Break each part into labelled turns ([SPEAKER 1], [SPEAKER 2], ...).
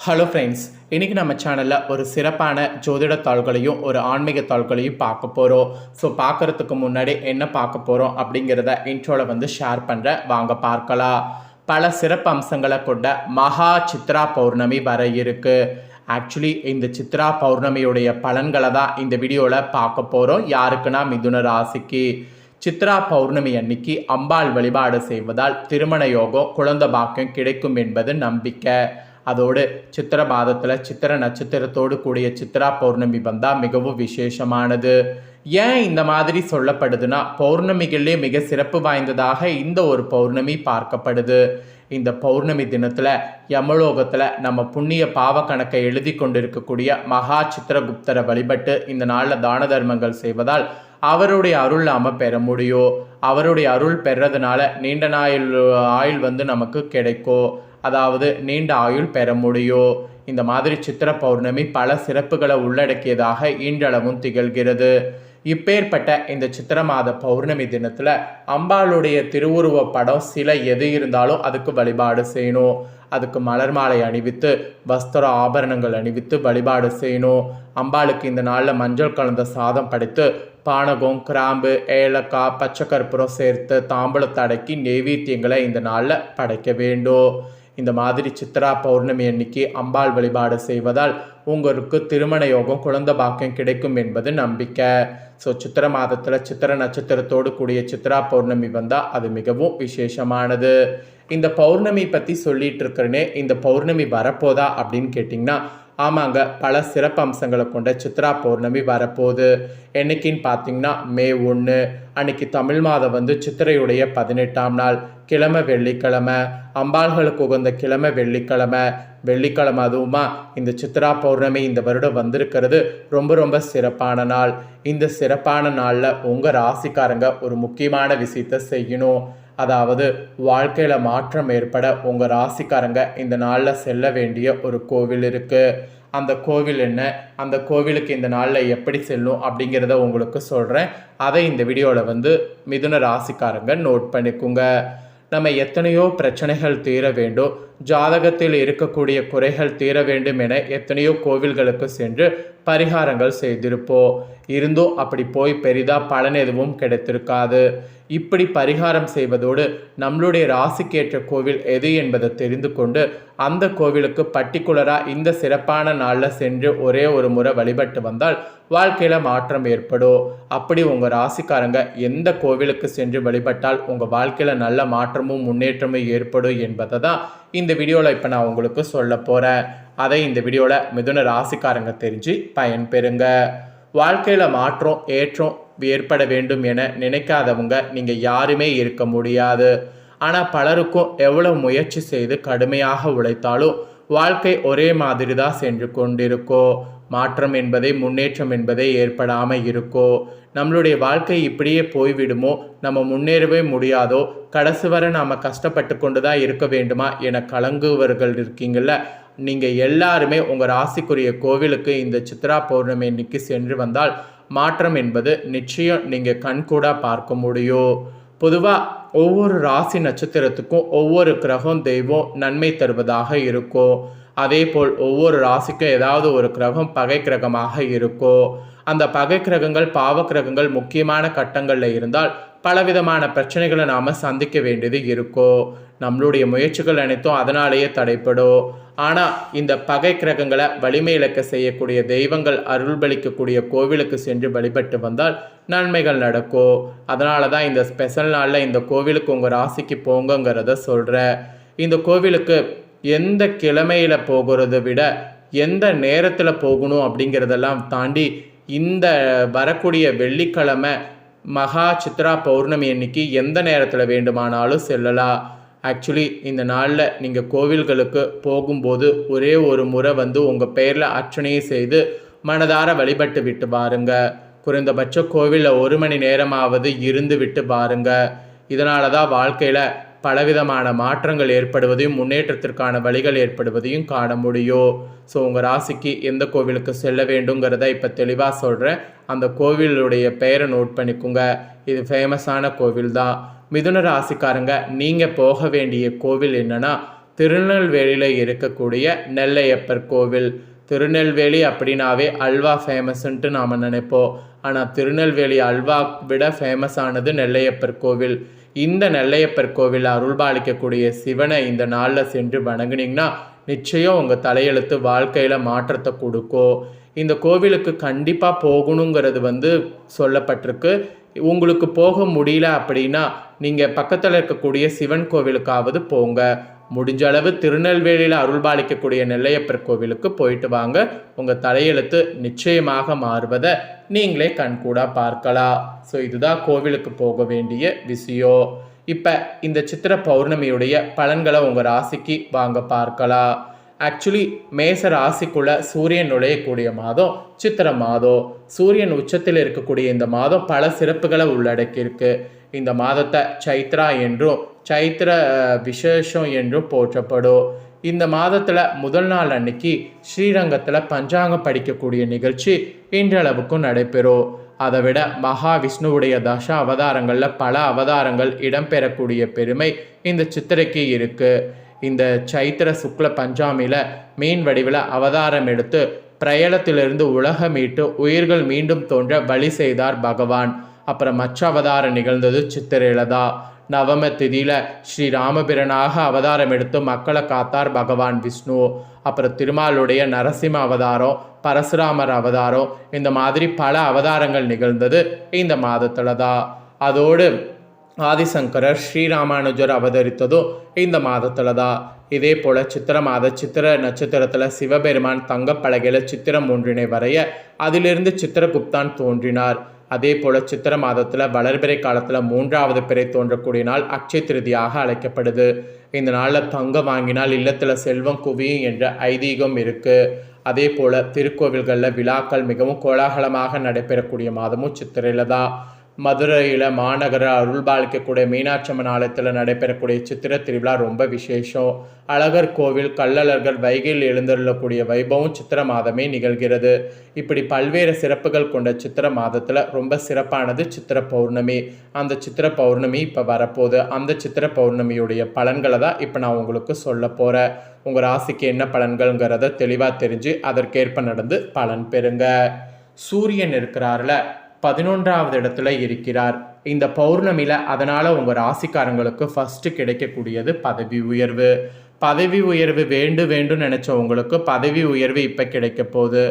[SPEAKER 1] Hello friends, இன்றைக்கி நம்ம சேனலில் ஒரு சிறப்பான ஜோதிட தாள்களையும் ஒரு ஆன்மீக தாள்களையும் பார்க்க போகிறோம். ஸோ பார்க்குறதுக்கு முன்னாடி என்ன பார்க்க போகிறோம் அப்படிங்கிறத இன்ட்ரோவில் ஷேர் பண்ணுறேன், வாங்க பார்க்கலாம். பல சிறப்பு அம்சங்களை கொண்ட மகா சித்ரா பௌர்ணமி வர இருக்குது. ஆக்சுவலி இந்த சித்ரா பௌர்ணமியுடைய பலன்களை தான் இந்த வீடியோவில் பார்க்க போகிறோம். யாருக்குன்னா மிதுன ராசிக்கு. சித்ரா பௌர்ணமி அன்னைக்கு அம்பாள் வழிபாடு செய்வதால் திருமண யோகம், குழந்தை பாக்கியம் கிடைக்கும் என்பது நம்பிக்கை. அதோடு சித்திர மாதத்தில் சித்திர நட்சத்திரத்தோடு கூடிய சித்ரா பௌர்ணமி வந்தால் மிகவும் விசேஷமானது. ஏன் இந்த மாதிரி சொல்லப்படுதுன்னா, பௌர்ணமிகளே மிக சிறப்பு வாய்ந்ததாக இந்த ஒரு பௌர்ணமி பார்க்கப்படுது. இந்த பௌர்ணமி தினத்தில் யமலோகத்தில் நம்ம புண்ணிய பாவ கணக்கை எழுதி கொண்டிருக்கக்கூடிய மகா சித்திரகுப்தரை வழிபட்டு இந்த நாளில் தான தர்மங்கள் செய்வதால் அவருடைய அருள் நாம் பெற முடியும். அவருடைய அருள் பெறதுனால நீண்ட ஆயுள் நமக்கு கிடைக்கும். அதாவது நீண்ட ஆயுள் பெற முடியும். இந்த மாதிரி சித்திர பௌர்ணமி பல சிறப்புகளை உள்ளடக்கியதாக இன்றளவும் திகழ்கிறது. இப்பேற்பட்ட இந்த சித்திர மாத பௌர்ணமி தினத்தில் அம்பாளுடைய திருவுருவ படம் சில எது இருந்தாலும் அதுக்கு வழிபாடு செய்யணும். அதுக்கு மலர் மாலை அணிவித்து வஸ்திர ஆபரணங்கள் அணிவித்து வழிபாடு செய்யணும். அம்பாளுக்கு இந்த நாளில் மஞ்சள் கலந்த சாதம் படைத்து பானகம், கிராம்பு, ஏலக்காய், பச்சை கற்பூரம் சேர்த்து தாம்பூலத்தை அடக்கி நெய்வேத்தியங்களை இந்த நாளில் படைக்க வேண்டும். இந்த மாதிரி சித்ரா பௌர்ணமி அன்னைக்கு அம்பாள் வழிபாடு செய்வதால் உங்களுக்கு திருமண யோகம், குழந்தை பாக்கியம் கிடைக்கும் என்பது நம்பிக்கை. ஸோ சித்திர மாதத்தில் சித்திர நட்சத்திரத்தோடு கூடிய சித்ரா பௌர்ணமி வந்தால் அது மிகவும் விசேஷமானது. இந்த பௌர்ணமி பற்றி சொல்லிட்டு இருக்கிறேனே, இந்த பௌர்ணமி வரப்போதா அப்படின்னு கேட்டிங்கன்னா, ஆமாங்க, பல சிறப்பு அம்சங்களை கொண்ட சித்ரா பௌர்ணமி வரப்போகுது. என்னைக்குன்னு பார்த்தீங்கன்னா மே 1 அன்னைக்கு தமிழ் மாதம் சித்திரையுடைய 18ஆம் நாள், கிழமை வெள்ளிக்கிழமை. அம்பாள்களுக்கு உகந்த கிழமை வெள்ளிக்கிழமை அதுவுமா இந்த சித்ரா பௌர்ணமி இந்த வருடம் வந்திருக்கிறது ரொம்ப ரொம்ப சிறப்பான நாள். இந்த சிறப்பான நாளில் உங்கள் ராசிக்காரங்க ஒரு முக்கியமான விஷயத்தை செய்யணும். அதாவது வாழ்க்கையில் மாற்றம் ஏற்பட உங்கள் ராசிக்காரங்க இந்த நாளில் செல்ல வேண்டிய ஒரு கோவில் இருக்குது. அந்த கோவில் என்ன, அந்த கோவிலுக்கு இந்த நாளில் எப்படி செல்லும் அப்படிங்கிறத உங்களுக்கு சொல்கிறேன். அதை இந்த வீடியோவில் மிதுன ராசிக்காரங்க நோட் பண்ணிக்கோங்க. நம்ம எத்தனையோ பிரச்சனைகள் தீர வேண்டும், ஜாதகத்தில் இருக்கக்கூடிய குறைகள் தீர வேண்டும் என எத்தனையோ கோவில்களுக்கு சென்று பரிகாரங்கள் செய்திருப்போம். இருந்தும் அப்படி போய் பெரிதாக பலன் எதுவும் கிடைத்திருக்காது. இப்படி பரிகாரம் செய்வதோடு நம்மளுடைய ராசிக்கேற்ற கோவில் எது என்பதை தெரிந்து கொண்டு அந்த கோவிலுக்கு பர்டிகுலராக இந்த சிறப்பான நாளில் சென்று ஒரே ஒரு முறை வழிபட்டு வந்தால் வாழ்க்கையில் மாற்றம் ஏற்படும். அப்படி உங்கள் ராசிக்காரங்க எந்த கோவிலுக்கு சென்று வழிபட்டால் உங்கள் வாழ்க்கையில் நல்ல மாற்றமும் முன்னேற்றமும் ஏற்படும் என்பதை தான் இந்த வீடியோவில் இப்போ நான் உங்களுக்கு சொல்ல போகிறேன். அதை இந்த வீடியோவில் மிதுன ராசிக்காரங்க தெரிஞ்சு பயன்பெறுங்க. வாழ்க்கையில் மாற்றம் ஏற்றம் ஏற்பட வேண்டும் என நினைக்காதவங்க நீங்கள் யாருமே இருக்க முடியாது. ஆனால் பலருக்கும் எவ்வளவு முயற்சி செய்து கடுமையாக உழைத்தாலும் வாழ்க்கை ஒரே மாதிரி தான் சென்று கொண்டிருக்கோ. மாற்றம் என்பதே, முன்னேற்றம் என்பதே ஏற்படாமல் இருக்கோ. நம்மளுடைய வாழ்க்கை இப்படியே போய்விடுமோ, நம்ம முன்னேறவே முடியாதோ, கடைசி வரை நாம் கஷ்டப்பட்டு கொண்டு தான் இருக்க வேண்டுமா என கலங்குவர்கள் இருக்கீங்கள. நீங்கள் எல்லாருமே உங்கள் ராசிக்குரிய கோவிலுக்கு இந்த சித்ரா பௌர்ணமி அன்னைக்கு சென்று வந்தால் மாற்றம் என்பது நிச்சயம் நீங்கள் கண்கூடா பார்க்க முடியும். பொதுவாக ஒவ்வொரு ராசி நட்சத்திரத்துக்கும் ஒவ்வொரு கிரகம், தெய்வம் நன்மை தருவதாக இருக்கும். அதே போல் ஒவ்வொரு ராசிக்கும் ஏதாவது ஒரு கிரகம் பகை கிரகமாக இருக்கும். அந்த பகை கிரகங்கள், பாவ கிரகங்கள் முக்கியமான கட்டங்களில் இருந்தால் பலவிதமான பிரச்சனைகளை நாம் சந்திக்க வேண்டியது இருக்கும். நம்மளுடைய முயற்சிகள் அனைத்தும் அதனாலேயே தடைப்படும். ஆனால் இந்த பகை கிரகங்களை வலிமை இழக்க செய்யக்கூடிய தெய்வங்கள் அருள்பளிக்கக்கூடிய கோவிலுக்கு சென்று வழிபட்டு வந்தால் நன்மைகள் நடக்கும். அதனால தான் இந்த ஸ்பெஷல் நாளில் இந்த கோவிலுக்கு உங்கள் ராசிக்கு போங்கங்கிறத சொல்கிறேன். இந்த கோவிலுக்கு எந்த கிழமையில் போகிறத விட எந்த நேரத்தில் போகணும் அப்படிங்கிறதெல்லாம் தாண்டி இந்த வரக்கூடிய வெள்ளிக்கிழமை மகா சித்ரா பௌர்ணமி அன்னைக்கு எந்த நேரத்தில் வேண்டுமானாலும் செல்லலாம். ஆக்சுவலி இந்த நாளில் நீங்கள் கோவில்களுக்கு போகும்போது ஒரே ஒரு முறை உங்கள் பெயரில் அர்ச்சனையை செய்து மனதார வழிபட்டு விட்டு பாருங்க. குறைந்தபட்ச கோவிலில் 1 மணி நேரமாவது இருந்து விட்டு பாருங்க. இதனால தான் வாழ்க்கையில் பலவிதமான மாற்றங்கள் ஏற்படுவதையும் முன்னேற்றத்திற்கான வழிகள் ஏற்படுவதையும் காண முடியும். ஸோ உங்கள் ராசிக்கு எந்த கோவிலுக்கு செல்ல வேண்டுங்கிறத இப்போ தெளிவாக சொல்கிறேன். அந்த கோவிலுடைய பெயரை நோட் பண்ணிக்கோங்க. இது ஃபேமஸான கோவில் தான். மிதுன ராசிக்காரங்க நீங்கள் போக வேண்டிய கோவில் என்னன்னா திருநெல்வேலியில் இருக்கக்கூடிய நெல்லையப்பர் கோவில். திருநெல்வேலி அப்படின்னாவே அல்வா ஃபேமஸ்ன்ட்டு நாம் நினைப்போம். ஆனால் திருநெல்வேலி அல்வா விட ஃபேமஸானது நெல்லையப்பர் கோவில். இந்த நெல்லையப்பர் கோவில் அருள்பாலிக்கக்கூடிய சிவனை இந்த நாளில் சென்று வணங்குனீங்கன்னா நிச்சயம் உங்கள் தலையெழுத்து வாழ்க்கையில் மாற்றத்தை கொடுக்கும். இந்த கோவிலுக்கு கண்டிப்பாக போகணுங்கிறது சொல்லப்பட்டிருக்கு. உங்களுக்கு போக முடியல அப்படின்னா நீங்கள் பக்கத்தில் இருக்கக்கூடிய சிவன் கோவிலுக்காவது போங்க. முடிஞ்ச அளவு திருநெல்வேலியில் அருள்பாலிக்கக்கூடிய நெல்லையப்பர் கோவிலுக்கு போயிட்டு வாங்க. உங்கள் தலையெழுத்து நிச்சயமாக மாறுவதை நீங்களே கண்கூடா பார்க்கலாம். ஸோ இதுதான் கோவிலுக்கு போக வேண்டிய விஷயம். இப்போ இந்த சித்திர பௌர்ணமியுடைய பலன்களை உங்கள் ராசிக்கு வாங்க பார்க்கலாம். ஆக்சுவலி மேச ராசிக்குள்ள சூரியன் நுழையக்கூடிய மாதம் சித்திர மாதம். சூரியன் உச்சத்தில் இருக்கக்கூடிய இந்த மாதம் பல சிறப்புகளை உள்ளடக்கியிருக்கு. இந்த மாதத்தை சைத்ரா என்றும் சைத்திர விசேஷம் என்றும் போற்றப்படும். இந்த மாதத்தில் முதல் நாள் அன்னைக்கு ஸ்ரீரங்கத்தில் பஞ்சாங்கம் படிக்கக்கூடிய நிகழ்ச்சி இன்றளவுக்கும் நடைபெறும். அதை விட மகாவிஷ்ணுவுடைய தச அவதாரங்களில் பல அவதாரங்கள் இடம்பெறக்கூடிய பெருமை இந்த சித்திரைக்கு இருக்குது. இந்த சைத்திர சுக்ல பஞ்சாமியில் மீன் வடிவில் அவதாரம் எடுத்து பிரயலத்திலிருந்து உலகம் மீட்டு உயிர்கள் மீண்டும் தோன்ற வழி செய்தார் பகவான். அப்புறம் மற்ற அவதாரம் நிகழ்ந்தது சித்திரையில தான். நவம திதியில் ஸ்ரீராமபிரனாக அவதாரம் எடுத்து மக்களை காத்தார் பகவான் விஷ்ணு. அப்புறம் திருமாலுடைய நரசிம்ம அவதாரம், பரசுராமர் அவதாரம், இந்த மாதிரி பல அவதாரங்கள் நிகழ்ந்தது இந்த மாதத்துல தான். அதோடு ஆதிசங்கரர் ஸ்ரீராமானுஜர் அவதரித்ததும் இந்த மாதத்துல தான். இதே போல் சித்திர மாத சித்திர நட்சத்திரத்தில் சிவபெருமான் தங்கப்பலகையில் சித்திரம் ஒன்றினை வரைய அதிலிருந்து சித்திரகுப்தான் தோன்றினார். அதே போல் சித்திர மாதத்தில் வளர்பிறை காலத்தில் 3வது பிறை தோன்றக்கூடிய நாள் அட்சய திருதியாக அழைக்கப்படுது. இந்த நாளில் தங்கம் வாங்கினால் இல்லத்தில் செல்வம் குவியும் என்ற ஐதீகம் இருக்குது. அதே போல் திருக்கோவில்களில் விழாக்கள் மிகவும் கோலாகலமாக நடைபெறக்கூடிய மாதமும் சித்திரையில் தான். மதுரையில் மாநகர அருள்பாலிக்கக்கூடிய மீனாட்சியம்மன் ஆலயத்தில் நடைபெறக்கூடிய சித்திர திருவிழா ரொம்ப விசேஷம். அழகர் கோவில் கள்ளழகர் வைகையில் எழுந்தருளக்கூடிய வைபவம் சித்திர மாதமே நிகழ்கிறது. இப்படி பல்வேறு சிறப்புகள் கொண்ட சித்திர மாதத்தில் ரொம்ப சிறப்பானது சித்திர பௌர்ணமி. அந்த சித்திர பௌர்ணமி இப்போ வரப்போகுது. அந்த சித்திர பௌர்ணமியுடைய பலன்களை தான் இப்போ நான் உங்களுக்கு சொல்ல போகிறேன். உங்கள் ராசிக்கு என்ன பலன்கள்ங்கிறத தெளிவாக தெரிஞ்சு அதற்கேற்ப நடந்து பலன் பெறுங்க. சூரியன் இருக்கிறார்ல 11வது இடத்துல இருக்கிறார் இந்த பௌர்ணமியில். அதனால் உங்கள் ராசிக்காரங்களுக்கு ஃபஸ்ட்டு கிடைக்கக்கூடியது பதவி உயர்வு. பதவி உயர்வு வேண்டும் நினச்ச உங்களுக்கு பதவி உயர்வு இப்போ கிடைக்க போகுது.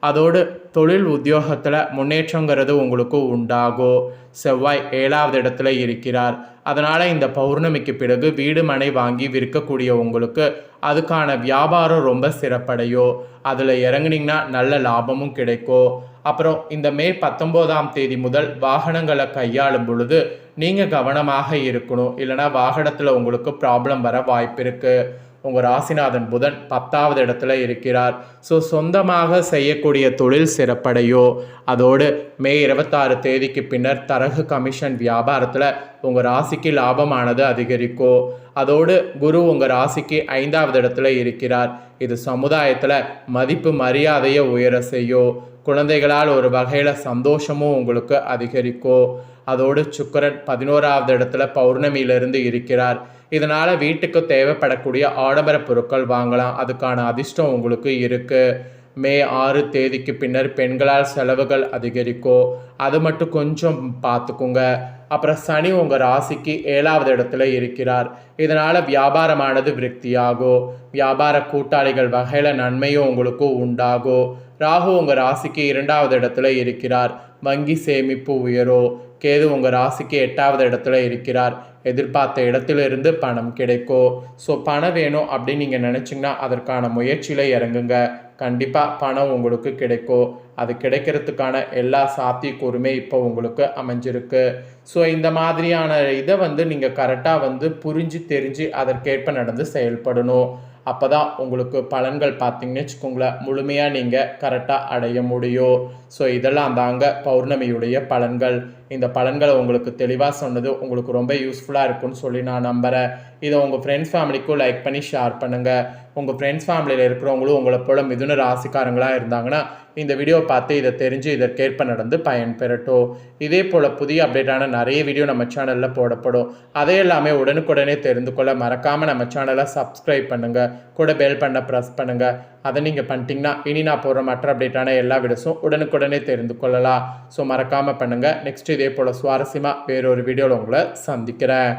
[SPEAKER 1] அதோடு தொழில் உத்தியோகத்தில் முன்னேற்றங்கிறது உங்களுக்கு உண்டாகும். செவ்வாய் 7வது இடத்துல இருக்கிறார். அதனால் இந்த பௌர்ணமிக்கு பிறகு வீடு மனை வாங்கி விற்கக்கூடிய உங்களுக்கு அதுக்கான வியாபாரம் ரொம்ப சிறப்படையும். அதில் இறங்குனீங்கன்னா நல்ல லாபமும் கிடைக்கும். அப்புறம் இந்த மே 19ஆம் தேதி முதல் வாகனங்களை கையாளும் பொழுது நீங்கள் கவனமாக இருக்கணும். இல்லைனா வாகனத்தில் உங்களுக்கு ப்ராப்ளம் வர வாய்ப்பு இருக்குது. உங்கள் ராசிநாதன் புதன் 10வது இடத்துல இருக்கிறார். ஸோ சொந்தமாக செய்யக்கூடிய தொழில் சிறப்படையும். அதோடு மே 26 தேதிக்கு பின்னர் தரகு கமிஷன் வியாபாரத்தில் உங்கள் ராசிக்கு லாபமானது அதிகரிக்கும். அதோடு குரு உங்கள் ராசிக்கு 5வது இடத்துல இருக்கிறார். இது சமுதாயத்தில் மதிப்பு மரியாதையை உயர செய்யும். குழந்தைகளால் ஒரு வகையில் சந்தோஷமும் உங்களுக்கு அதிகரிக்கும். அதோடு சுக்கிரன் 11வது இடத்துல பௌர்ணமியிலிருந்து இருக்கிறார். இதனால் வீட்டுக்கு தேவைப்படக்கூடிய ஆடம்பர பொருட்கள் வாங்கலாம். அதுக்கான அதிர்ஷ்டம் உங்களுக்கு இருக்குது. மே 6 தேதிக்கு பின்னர் பெண்களால் செலவுகள் அதிகரிக்கும். அது மட்டும் கொஞ்சம் பார்த்துக்குங்க. அப்புறம் சனி உங்கள் ராசிக்கு 7வது இடத்துல இருக்கிறார். இதனால் வியாபாரமானது விருத்தியாகும். வியாபார கூட்டாளிகள் வகையில் நன்மையும் உங்களுக்கு உண்டாகும். ராகு உங்கள் ராசிக்கு 2வது இடத்துல இருக்கிறார். வங்கி சேமிப்பு உயரும். கேது உங்கள் ராசிக்கு 8வது இடத்துல இருக்கிறார். எதிர்பார்த்த இடத்திலிருந்து பணம் கிடைக்கும். ஸோ பணம் வேணும் அப்படின்னு நீங்கள் நினச்சிங்கன்னா அதற்கான முயற்சியில் இறங்குங்க. கண்டிப்பாக பணம் உங்களுக்கு கிடைக்கும். அது கிடைக்கிறதுக்கான எல்லா சாத்தியக்கூறுமே இப்போ உங்களுக்கு அமைஞ்சிருக்கு. ஸோ இந்த மாதிரியான இதை நீங்கள் கரெக்டாக புரிஞ்சு தெரிஞ்சு அதற்கேற்ப நடந்து செயல்படணும். அப்போ தான் உங்களுக்கு பலன்கள் பார்த்தீங்கன்னு வச்சுக்கோங்களேன் முழுமையாக நீங்கள் கரெக்டாக அடைய முடியும். ஸோ இதெல்லாம் தாங்க பௌர்ணமியுடைய பலன்கள். இந்த பலன்களை உங்களுக்கு தெளிவாக சொன்னது உங்களுக்கு ரொம்ப யூஸ்ஃபுல்லாக இருக்கும்னு சொல்லி நான் நம்புகிறேன். இதை உங்கள் ஃப்ரெண்ட்ஸ் ஃபேமிலிக்கும் லைக் பண்ணி ஷேர் பண்ணுங்கள். உங்கள் ஃப்ரெண்ட்ஸ் ஃபேமிலியில் இருக்கிறவங்களும் உங்களை போல மிதுன ராசிக்காரங்களாக இருந்தாங்கன்னா இந்த வீடியோ பார்த்து இதை தெரிஞ்சு இதற்கேற்ப நடந்து பயன்பெறட்டும். இதே போல் புதிய அப்டேட்டான நிறைய வீடியோ நம்ம சேனலில் போடப்படும். அதை எல்லாமே உடனுக்குடனே தெரிந்து கொள்ள மறக்காமல் நம்ம சேனலை சப்ஸ்கிரைப் பண்ணுங்கள். கூட பெல் பண்ண ப்ரெஸ் பண்ணுங்கள். அதை நீங்கள் பண்ணிட்டீங்கன்னா இனி நான் போடுற மற்ற அப்டேட்டான எல்லா வீடியோஸும் உடனுக்குடனே தெரிந்து கொள்ளலாம். ஸோ மறக்காமல் பண்ணுங்கள். நெக்ஸ்ட் இதே போல் சுவாரஸ்யமாக வேறொரு வீடியோவில் உங்களை சந்திக்கிறேன்.